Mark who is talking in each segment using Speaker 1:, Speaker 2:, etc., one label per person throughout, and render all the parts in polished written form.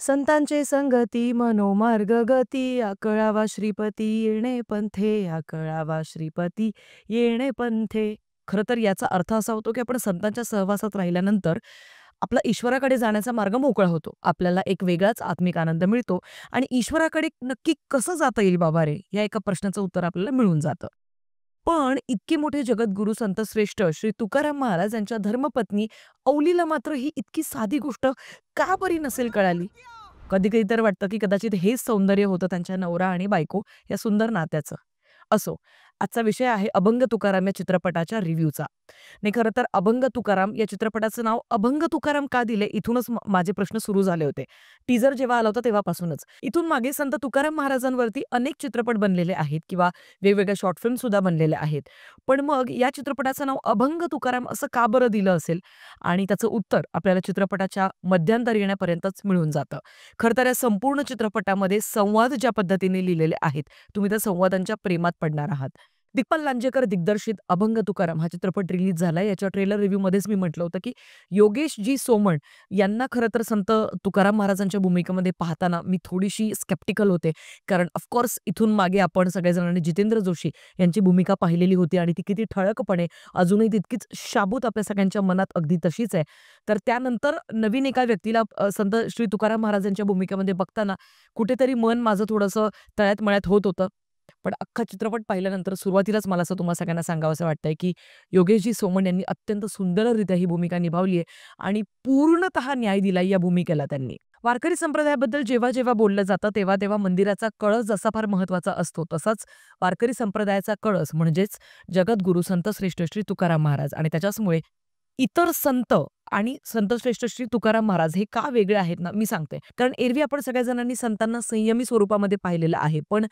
Speaker 1: संतांचे संगती मनोमार्ग गती आकळावा श्रीपती येणे पंथे आकळावा श्रीपती येणे पंथे. खरं तर याचा अर्थ असा होतो की आपण संतांच्या सहवासात राहिल्यानंतर आपला ईश्वराकडे जाण्याचा मार्ग मोकळा होतो. आपल्याला एक वेगळाच आत्मिक आनंद मिळतो आणि ईश्वराकडे नक्की कसं जाता येईल बाबा रे, या एका प्रश्नाचं उत्तर आपल्याला मिळून जातं. पण इतके मोठे जगद्गुरू संत श्रेष्ठ श्री तुकाराम महाराज यांच्या धर्मपत्नी औलीला मात्र ही इतकी साधी गोष्ट का बरी नसेल कळाली? कधी-कधी तर वाटतं, की कदाचित हेच सौंदर्य होतं त्यांच्या नवरा आणि बायको या सुंदर नात्याचं. असो, आजचा विषय आहे अभंग तुकाराम या चित्रपटाच्या रिव्ह्यूचा. नाही खरं तर अभंग तुकाराम या चित्रपटाचं नाव अभंग तुकाराम का दिले? इथूनच माझे प्रश्न सुरू झाले होते. टीझर जेव्हा आला होता तेव्हापासूनच. इथून मागे संत तुकाराम महाराजांवरती अनेक चित्रपट बनलेले आहेत किंवा वेगवेगळ्या शॉर्ट फिल्म सुद्धा बनलेल्या आहेत. पण मग या चित्रपटाचं नाव अभंग तुकाराम असं का बरं दिलं असेल? आणि त्याचं उत्तर आपल्याला चित्रपटाच्या मध्यंतरी येण्यापर्यंतच मिळून जातं. खरं तर या संपूर्ण चित्रपटामध्ये संवाद ज्या पद्धतीने लिहिलेले आहेत, तुम्ही त्या संवादांच्या प्रेमात पडणार आहात. दिग्पाल लांजेकर दिग्दर्शित अभंग तुकाराम हा चित्रपट रिलीज झालाय. याच्या ट्रेलर रिव्ह्यूमध्येच मी म्हटलं होतं, की योगेश जी सोमण यांना खरं तर संत तुकाराम महाराजांच्या भूमिकेमध्ये पाहताना मी थोडीशी स्केप्टिकल होते. कारण ऑफकोर्स इथून मागे आपण सगळेजणांनी जितेंद्र जोशी यांची भूमिका पाहिलेली होती आणि ती किती ठळकपणे अजूनही तितकीच शाबूत आपल्या सगळ्यांच्या मनात अगदी तशीच आहे. तर त्यानंतर नवीन एका व्यक्तीला संत श्री तुकाराम महाराजांच्या भूमिकेमध्ये बघताना कुठेतरी मन माझं थोडंसं तळ्यात-मळ्यात होत होतं. पण अख्खा चित्रपट पाहिल्यानंतर सुरुवातीलाच मला असं तुम्हा सगळ्यांना सांगावसं वाटतंय, की योगेशजी सोमण यांनी अत्यंत सुंदररित्या ही भूमिका निभावली आहे आणि पूर्णतः न्याय दिलाय या भूमिकेला त्यांनी. वारकरी संप्रदायाबद्दल जेव्हा-जेव्हा बोललं जातं, तेव्हा-तेव्हा मंदिराचा कळस जसा फार महत्त्वाचा असतो, तसाच वारकरी संप्रदायाचा कळस म्हणजेच जगद्गुरू संत श्रेष्ठ श्री तुकाराम महाराज आणि त्याच्याचमुळे इतर संत आणि संत श्रेष्ठ श्री तुकाराम महाराज हे का वेगळे आहेत ना, मी सांगते. कारण एरवी आपण सगळ्या जणांनी संतांना संयमी स्वरूपामध्ये पाहिलेलं आहे. पण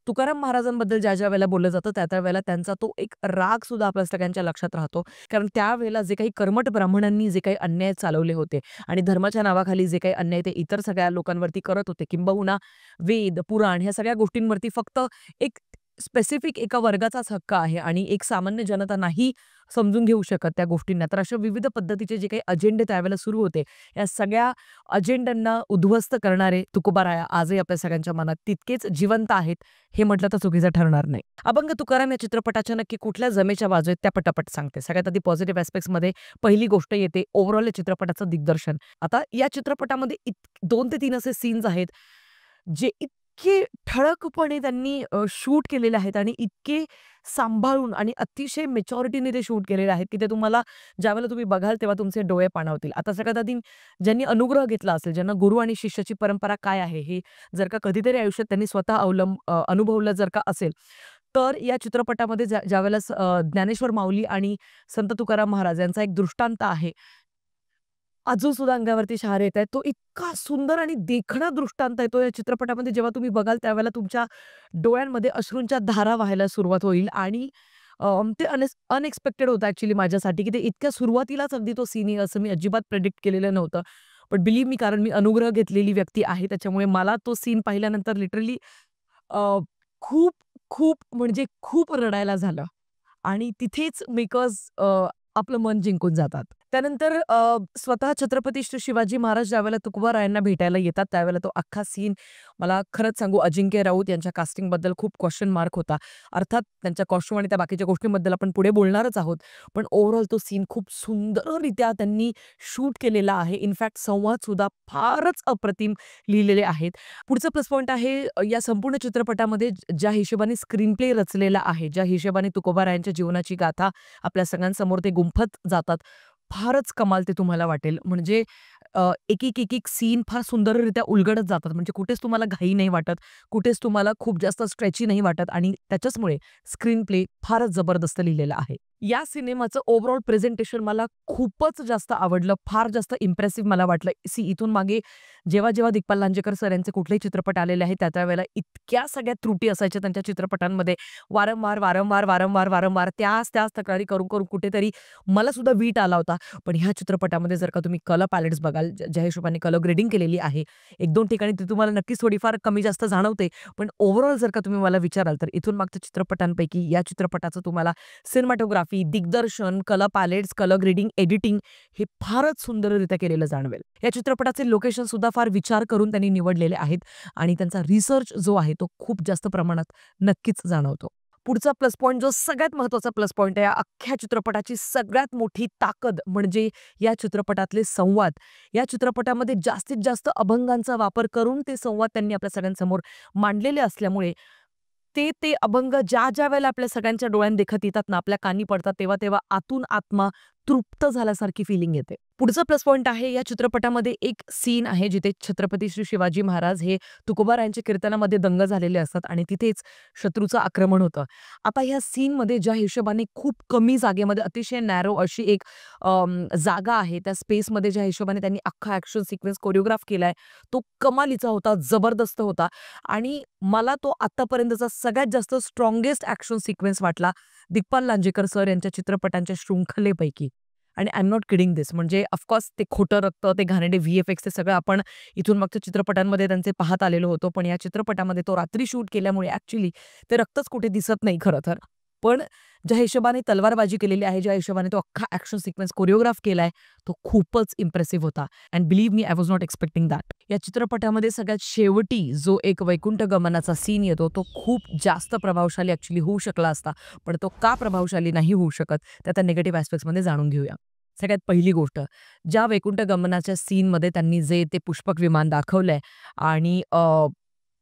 Speaker 1: तुकाराम महाराजांबद्दल ज्या वेळेला बोललं जातं, त्या वेळेला त्यांचा तो एक राग सुद्धा आपल्या सगळ्यांच्या लक्षात राहतो. कारण त्यावेळेला जे काही कर्मठ ब्राह्मणांनी जे काही अन्याय चालवले होते आणि धर्माच्या नावाखाली जे काही अन्याय ते इतर सगळ्या लोकांवरती करत होते, किंबहुना वेद, पुराण ह्या सगळ्या गोष्टींवरती फक्त एक स्पेसिफिक एका वर्गाचाच हक्क आहे आणि एक सामान्य जनता नाही समजून घेऊ शकत त्या गोष्टींना. तर अशा विविध पद्धतीचे जे काही अजेंडे त्यावेळेला सुरू होते, या सगळ्या अजेंड्यांना उद्ध्वस्त करणारे तुकोबाराया आजही आपल्या सगळ्यांच्या मनात तितकेच जिवंत आहेत, हे म्हटलं तर चुकीचं ठरणार नाही. अभंग तुकाराम या चित्रपटाच्या नक्की कुठल्या जमेच्या बाजू आहेत त्या पटापट सांगते. सगळ्यात आधी पॉझिटिव्ह ॲस्पेक्ट्समध्ये पहिली गोष्ट येते ओव्हरऑल या चित्रपटाचं दिग्दर्शन. आता या चित्रपटामध्ये 2 ते 3 असे सीन्स आहेत, जे इतके ठळकपणे त्यांनी शूट केलेले आहेत आणि इतके सांभाळून आणि अतिशय मॅच्युरिटीने ते शूट केलेले आहेत, की ते तुम्हाला ज्यावेळेला तुम्ही बघाल तेव्हा तुमचे डोळे पाणावतील. आता सगळ्यात आधी ज्यांनी अनुग्रह घेतला असेल, ज्यांना गुरु आणि शिष्याची परंपरा काय आहे, हे जर का कधीतरी आयुष्यात त्यांनी स्वतः अनुभवलं जर का असेल, तर या चित्रपटामध्ये ज्यावेळेला ज्ञानेश्वर माऊली आणि संत तुकाराम महाराज यांचा एक दृष्टांत आहे. अजून सुद्धा अंगावरती शहारे येतायत. तो इतका सुंदर आणि देखणा दृष्टांत आहे तो या चित्रपटामध्ये जेव्हा तुम्ही बघाल त्यावेळेला तुमच्या डोळ्यांमध्ये अश्रूंच्या धारा वाहायला सुरुवात होईल आणि ते अनएक्सपेक्टेड होतं ॲक्चुअली माझ्यासाठी, की ते इतक्या सुरुवातीलाच अगदी तो सीन येईल असं मी अजिबात प्रेडिक्ट केलेलं नव्हतं. पण बिलीव्ह मी कारण मी अनुग्रह घेतलेली व्यक्ती आहे त्याच्यामुळे मला तो सीन पाहिल्यानंतर लिटरली खूप, खूप म्हणजे खूप रडायला झालं. आणि तिथेच मेकर्स आपलं मन जिंकून जातात. त्यानंतर स्वतः छत्रपती श्री शिवाजी महाराज ज्यावेळेला तुकोबारायांना भेटायला येतात, त्यावेळेला तो अख्खा सीन मला खरंच सांगू अजिंक्य राऊत यांच्या कास्टिंगबद्दल खूप क्वेशन मार्क होता. अर्थात त्यांच्या कॉस्ट्यूम आणि त्या बाकीच्या गोष्टींबद्दल आपण पुढे बोलणारच आहोत. पण ओव्हरऑल तो सीन खूप सुंदररित्या त्यांनी शूट केलेला आहे. इनफॅक्ट संवादसुद्धा फारच अप्रतिम लिहिलेले आहेत. पुढचा प्लस पॉइंट आहे या संपूर्ण चित्रपटामध्ये ज्या हिशोबाने स्क्रीन प्ले रचलेला आहे, ज्या हिशोबाने तुकोबारायांच्या जीवनाची गाथा आपल्या सगळ्यांसमोर ते गुंफत जातात, फारच कमाल ते तुम्हाला वाटेल. म्हणजे एक सीन फार सुंदररित्या उलगडत जातात. म्हणजे कुठेच तुम्हाला घाई नाही वाटत, कुठेच तुम्हाला खूप जास्त स्ट्रेची नाही वाटत आणि त्याच्याचमुळे स्क्रीन प्ले फारच जबरदस्त लिहिलेला आहे. या सिनेमाचं ओव्हरऑल प्रेझेंटेशन मला खूपच जास्त आवडलं. फार जास्त इम्प्रेसिव्ह मला वाटलं. इथून मागे जेव्हा दिग्पाल लांजेकर सर यांचे कुठलेही चित्रपट आलेले आहेत, त्या-त्यावेळेला इतक्या सगळ्या त्रुटी असायच्या त्यांच्या चित्रपटांमध्ये. वारंवार त्याच तक्रारी करून कुठेतरी मला सुद्धा वीट आला होता. पण ह्या चित्रपटामध्ये जर का तुम्ही कलर पॅलेट्स बघाल, ज्या हिशोबाने कलर ग्रेडिंग केलेली आहे, 1-2 ठिकाणी ती तुम्हाला नक्कीच थोडीफार कमी जास्त जाणवते. पण ओव्हरऑल जर का तुम्ही मला विचाराल, तर इथून मागच्या चित्रपटांपैकी या चित्रपटाचं तुम्हाला सिनेमॅटोग्राफी सिनेमॅटोग्राफी, दिग्दर्शन, colour palettes, colour grading, editing हे फारच सुंदररित्या केलेलं जाणवेल. या चित्रपटाचे लोकेशन सुद्धा फार विचार करून त्यांनी निवडलेले आहेत आणि त्यांचा रिसर्च जो आहे तो खूप जास्त प्रमाणात नक्कीच जाणवतो. पुढचा प्लस पॉइंट जो सगळ्यात महत्त्वाचा प्लस पॉइंट आहे, या अख्ख्या चित्रपटाची सगळ्यात मोठी ताकद म्हणजे या चित्रपटातले संवाद. या चित्रपटामध्ये जास्तीत जास्त अभंगांचा वापर करून ते संवाद त्यांनी आपल्या सगळ्यांसमोर मांडलेले असल्यामुळे ते अभंग ज्या वेळेला आपल्या सगळ्यांच्या डोळ्यात देखत येतात ना, आपल्या कानी पडतात, तेव्हा आतून आत्मा तृप्त झाल्यासारखी फिलिंग येते. पुढचा प्लस पॉइंट आहे, या चित्रपटामध्ये एक सीन आहे जिथे छत्रपती श्री शिवाजी महाराज हे तुकोबारायांच्या कीर्तनामध्ये दंग झालेले असतात आणि तिथेच शत्रूचं आक्रमण होतं. आता ह्या सीनमध्ये ज्या हिशोबाने खूप कमी जागेमध्ये अतिशय नॅरो अशी एक जागा आहे, त्या स्पेसमध्ये ज्या हिशोबाने त्यांनी अख्खा ॲक्शन सिक्वेन्स कोरिओग्राफ केलाय, तो कमालीचा होता, जबरदस्त होता आणि मला तो आत्तापर्यंतचा सगळ्यात जास्त स्ट्राँगेस्ट ॲक्शन सिक्वेन्स वाटला दिग्पाल लांजेकर सर यांच्या चित्रपटांच्या शृंखलेपैकी. आणि आय एम नॉट किडिंग दिस. म्हणजे ऑफकोर्स ते खोटं रक्त, ते घाणेरडे व्ही-एफ-एक्स ते सगळं आपण इथून मागच्या चित्रपटांमध्ये त्यांचे पाहत आलेलो होतो. पण या चित्रपटामध्ये तो रात्री शूट केल्यामुळे ॲक्चुअली ते रक्तच कुठे दिसत नाही खरं तर. पण ज्या हिशोबाने तलवारबाजी केलेली आहे, ज्या हिशोबाने तो अख्खा ॲक्शन सिक्वेन्स कोरिओग्राफ केलाय, तो खूपच इम्प्रेसिव्ह होता. And believe me, I was not expecting that. या चित्रपटामध्ये सगळ्यात शेवटी जो एक वैकुंठ गमनाचा सीन येतो, तो खूप जास्त प्रभावशाली ॲक्चुअली होऊ शकला असता. पण तो का प्रभावशाली नाही होऊ शकत, त्या त्या निगेटिव्ह ॲस्पेक्ट्समध्ये जाणून घेऊया. सगळ्यात पहिली गोष्ट, ज्या वैकुंठ गमनाच्या सीनमध्ये त्यांनी जे ते पुष्पक विमान दाखवलंय आणि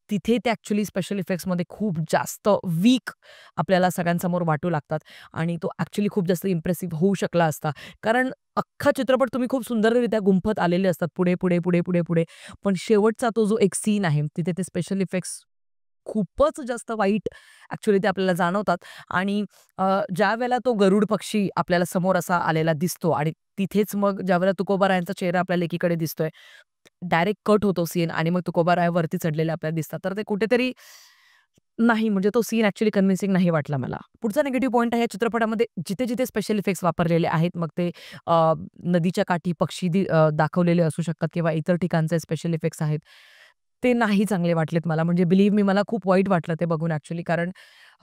Speaker 1: तिथे ते ॲक्चुअली स्पेशल इफेक्ट्समध्ये खूप जास्त वीक आपल्याला सगळ्यांसमोर वाटू लागतात आणि तो ॲक्चुअली खूप जास्त इम्प्रेसिव्ह होऊ शकला असता. कारण अख्खा चित्रपट तुम्ही खूप सुंदररित्या गुंफत आलेले असतात पुढे, पुढे, पुढे, पुढे, पुढे. पण शेवटचा तो जो एक सीन आहे, तिथे ते स्पेशल इफेक्ट्स खूपच जास्त वाईट ॲक्चुअली ते आपल्याला जाणवतात आणि ज्यावेळेला तो गरुड पक्षी आपल्याला समोर असा आलेला दिसतो आणि तिथेच मग ज्यावेळेला तुकोबारायांचा चेहरा आपल्याला एकीकडे दिसतोय, डायरेक्ट कट होतो सीन आणि मग तुकोबाराय वरती चढलेले आपल्याला दिसतात. तर ते कुठेतरी नाही, म्हणजे तो सीन ॲक्चुअली कन्विन्सिंग नाही वाटला मला. पुढचा निगेटिव्ह पॉइंट आहे या चित्रपटामध्ये जिथे-जिथे स्पेशल इफेक्ट्स वापरलेले आहेत, मग ते नदीच्या काठी पक्षी दाखवलेले असू शकतात किंवा इतर ठिकाणचे स्पेशल इफेक्ट्स आहेत. ते नाही चांगले वाटलेत मला. म्हणजे बिलीव्ह मी, मला खूप वाईट वाटलं ते बघून ॲक्चुअली. कारण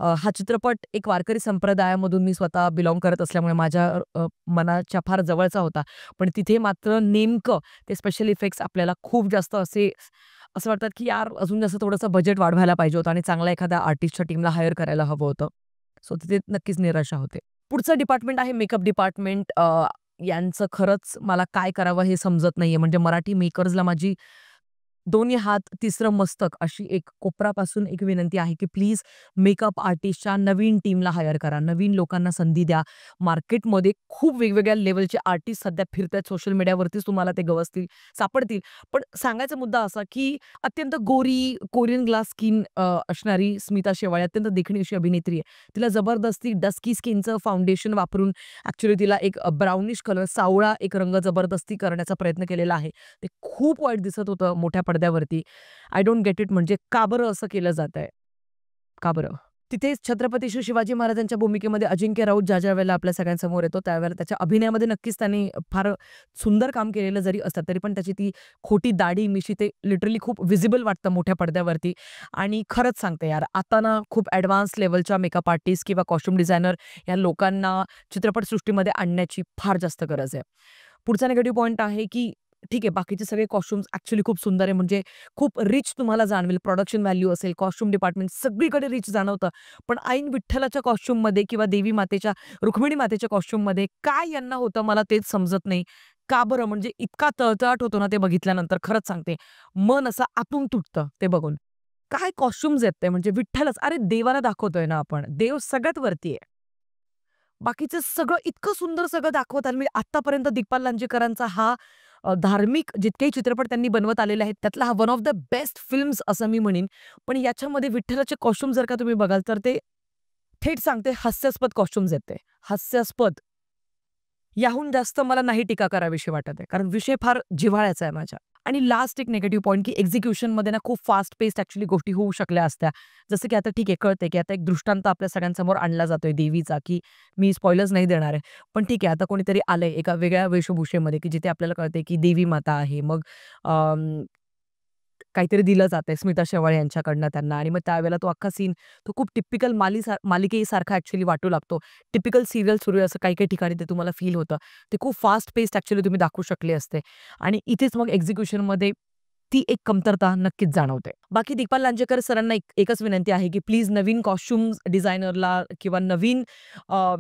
Speaker 1: हा चित्रपट एक वारकरी संप्रदायामधून मी स्वतः बिलॉन्ग करत असल्यामुळे माझ्या मनाच्या फार जवळचा होता. पण तिथे मात्र नेमकं ते स्पेशल इफेक्ट्स आपल्याला खूप जास्त असं वाटतात, की यार अजून जास्त थोडंसं बजेट वाढवायला पाहिजे होतं आणि चांगला एखाद्या आर्टिस्टच्या टीमला हायर करायला हवं होतं. सो तिथे नक्कीच निराशा होते. पुढचं डिपार्टमेंट आहे मेकअप डिपार्टमेंट. यांचं खरंच मला काय करावं हे समजत नाहीये. म्हणजे मराठी मेकर्सला माझी दोन्ही हात, तिसरं मस्तक अशी एक कोपरापासून एक विनंती आहे, की प्लीज मेकअप आर्टिस्टच्या नवीन टीमला हायर करा. नवीन लोकांना संधी द्या. मार्केटमध्ये खूप वेगवेगळ्या लेव्हलचे आर्टिस्ट सध्या फिरतायत. सोशल मीडियावरतीच तुम्हाला ते गवसतील, सापडतील. पण सांगायचा मुद्दा असा, की अत्यंत गोरी, कोरियन ग्लास स्किन असणारी स्मिता शेवाळे अत्यंत देखणी अशी अभिनेत्री आहे. तिला जबरदस्ती डस्की स्किनचं फाउंडेशन वापरून ॲक्चुअली तिला एक ब्राउनिश कलर, सावळा एक रंग जबरदस्ती करण्याचा प्रयत्न केलेला आहे. ते खूप वाईट दिसत होतं मोठ्या पडद्यावरती. आय डोंट गेट इट, म्हणजे का बरं असं केलं जातंय? का बरं? तिथेच छत्रपती श्री शिवाजी महाराजांच्या भूमिकेमध्ये अजिंक्य राऊत ज्या वेळेला आपल्या सगळ्यांसमोर येतो, त्यावेळेला त्याच्या अभिनयामध्ये नक्कीच त्याने फार सुंदर काम केलेलं जरी असलं, तरी पण त्याची ती खोटी दाढी, मिशी ते लिटरली खूप व्हिजिबल वाटतं मोठ्या पडद्यावरती. आणि खरंच सांगते यार, आता ना खूप ॲडव्हान्स लेव्हलच्या मेकअप आर्टिस्ट किंवा कॉस्ट्यूम डिझायनर या लोकांना चित्रपटसृष्टीमध्ये आणण्याची फार जास्त गरज आहे. पुढचा निगेटिव्ह पॉइंट आहे, की ठीक आहे, बाकीचे सगळे कॉस्ट्यूम्स ॲक्चुअली खूप सुंदर आहे. म्हणजे खूप रिच तुम्हाला जाणवेल. प्रोडक्शन व्हॅल्यू असेल, कॉस्ट्यूम डिपार्टमेंट सगळीकडे रिच जाणवतं. पण ऐन विठ्ठलाच्या कॉस्ट्यूममध्ये किंवा देवी मातेच्या, रुक्मिणी मातेच्या कॉस्ट्यूममध्ये काय यांना होतं मला तेच समजत नाही. का बरं? म्हणजे इतका तळतळाट होतो ना ते बघितल्यानंतर, खरंच सांगते. मन असं आतून तुटतं ते बघून. काय कॉस्ट्यूम्स आहेत ते, म्हणजे विठ्ठलच. अरे देवाला दाखवतोय ना आपण. देव सगळ्यात वरती आहे. बाकीचं सगळं इतकं सुंदर सगळं दाखवतात. मी आत्तापर्यंत दिग्पाल लांजेकरांचा हा धार्मिक जितकेही चित्रपट त्यांनी बनवत आलेले आहेत, त्यातला हा one of the best films असं मी म्हणीन. पण याच्यामध्ये विठ्ठलाचे कॉस्ट्यूम जर का तुम्ही बघाल, तर ते थेट सांगते हास्यास्पद कॉस्ट्यूम्स आहेत ते. हास्यास्पद. याहून जास्त मला नाही टीका करावीशी वाटत आहे. कारण विषय फार जिव्हाळ्याचा आहे माझ्या. आणि लास्ट एक निगेटिव्ह पॉइंट, की एक्झिक्युशनमध्ये ना खूप फास्ट पेस्ड ॲक्चुअली गोष्टी होऊ शकल्या असत्या. जसं की आता ठीक आहे, कळतंय की आता एक दृष्टांत आपल्या सगळ्यांसमोर आणला जातोय देवीचा, की मी स्पॉइलर्स नाही देणार आहे. पण ठीक आहे, आता कोणीतरी आलंय एका वेगळ्या वेशभूषेमध्ये, की जिथे आपल्याला कळतंय की देवी माता आहे. मग काहीतरी दिलं जातंय स्मिता शेवाळे यांच्याकडनं त्यांना आणि मग त्यावेळेला तो अख्खा सीन तो खूप टिपिकल मालिकेसारखा ॲक्चुअली वाटू लागतो. टिपिकल सीरियल सुरू आहे असं काही-काही ठिकाणी ते तुम्हाला फील होतं. ते खूप फास्ट पेस्ड ॲक्चुअली तुम्ही दाखवू शकले असते आणि इथेच मग एक्झिक्युशनमध्ये ती एक कमतरता नक्कीच जाणवते. बाकी दिग्पाल लांजेकर सरांना एकच विनंती आहे, की प्लीज नवीन कॉस्ट्यूम्स डिझायनरला किंवा नवीन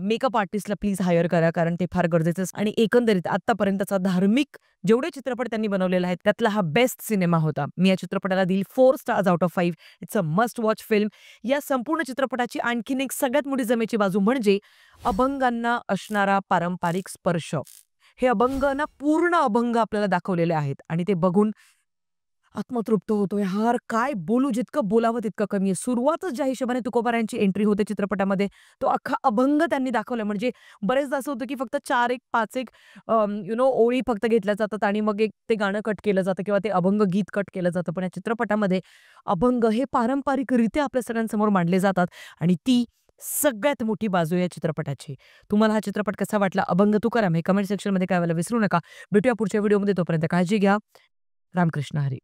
Speaker 1: मेकअप आर्टिस्टला प्लीज हायर करा. कारण ते फार गरजेचं आहे आणि एकंदरीत आत्तापर्यंतचा धार्मिक जेवढे चित्रपट त्यांनी बनवलेले आहेत, त्यातला हा बेस्ट सिनेमा होता. मी या चित्रपटाला देईल 4 stars out of 5. It's a must watch film. या संपूर्ण चित्रपटाची आणखीन एक सगळ्यात मोठी जमेची बाजू म्हणजे अभंगांना असणारा पारंपरिक स्पर्श. हे अभंग ना पूर्ण अभंग आपल्याला दाखवलेले आहेत आणि ते बघून आत्मतृप्त होतो. यार काय बोलू, जितकं बोलावं तितकं कमी आहे. सुरुवातच ज्या हिशोबाने तुकोबारायांची एंट्री होते चित्रपटामध्ये, तो अख्खा अभंग त्यांनी दाखवला. म्हणजे बरेचदा असं होतं, की फक्त 4 एक 5 एक ओळी फक्त घेतल्या जातात आणि मग एक ते गाणं कट केलं जातं किंवा ते अभंग गीत कट केलं जातं. पण या चित्रपटामध्ये अभंग हे पारंपरिकरित्या आपल्या सगळ्यांसमोर मांडले जातात आणि ती सगळ्यात मोठी बाजू आहे या चित्रपटाची. तुम्हाला हा चित्रपट कसा वाटला? अभंग तुकाराम हे कमेंट सेक्शनमध्ये कळवायला विसरू नका. भेटूया पुढच्या व्हिडिओमध्ये. तोपर्यंत काळजी घ्या. रामकृष्ण हरी.